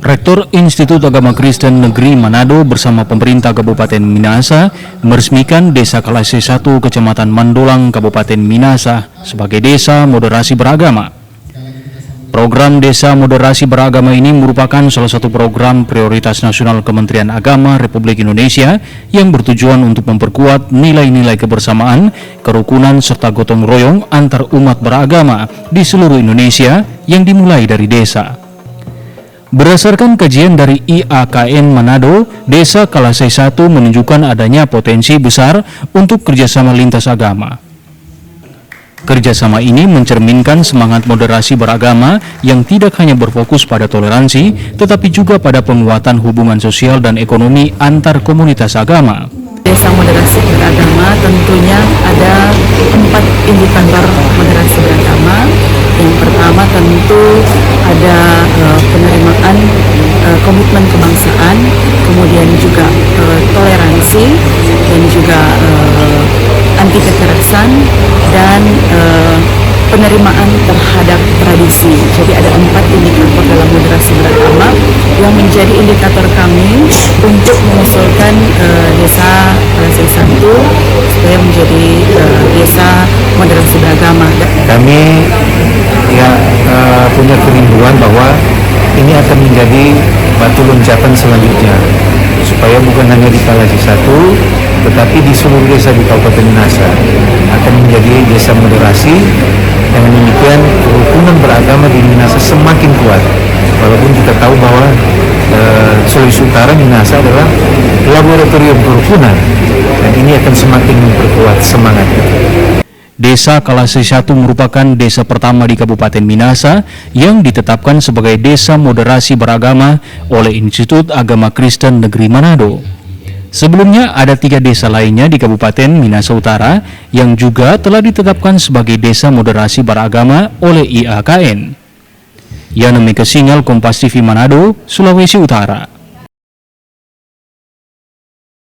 Rektor Institut Agama Kristen Negeri Manado bersama pemerintah Kabupaten Minahasa meresmikan Desa Kalasei 1 Kecamatan Mandolang Kabupaten Minahasa sebagai Desa Moderasi Beragama. Program Desa Moderasi Beragama ini merupakan salah satu program prioritas nasional Kementerian Agama Republik Indonesia yang bertujuan untuk memperkuat nilai-nilai kebersamaan, kerukunan serta gotong royong antar umat beragama di seluruh Indonesia yang dimulai dari desa. Berdasarkan kajian dari IAKN Manado, Desa Kalasei 1 menunjukkan adanya potensi besar untuk kerjasama lintas agama. Kerjasama ini mencerminkan semangat moderasi beragama yang tidak hanya berfokus pada toleransi, tetapi juga pada penguatan hubungan sosial dan ekonomi antar komunitas agama. Desa Moderasi Beragama tentunya ada 4 indikator moderasi beragama. Yang pertama tentu ada penerimaan komitmen kebangsaan, kemudian juga toleransi, dan juga anti kekerasan, dan penerimaan terhadap tradisi. Jadi ada 4 indikator dalam moderasi beragama yang menjadi indikator kami untuk mengusulkan Desa Kalasei 1 supaya menjadi Desa Moderasi Beragama. Kami punya kerinduan bahwa ini akan menjadi batu loncatan selanjutnya, supaya bukan hanya di Kalasei 1, tetapi di seluruh desa di Kabupaten Minahasa akan menjadi desa moderasi. Dengan demikian kerukunan beragama di Minahasa semakin kuat. Walaupun kita tahu bahwa Sulawesi Utara Minahasa adalah laboratorium kerukunan, dan ini akan semakin memperkuat semangat. Desa Kalasei 1 merupakan desa pertama di Kabupaten Minahasa yang ditetapkan sebagai Desa Moderasi Beragama oleh Institut Agama Kristen Negeri Manado. Sebelumnya ada 3 desa lainnya di Kabupaten Minahasa Utara yang juga telah ditetapkan sebagai Desa Moderasi Beragama oleh IAKN. Yana Mika Singal, Kompas TV Manado, Sulawesi Utara.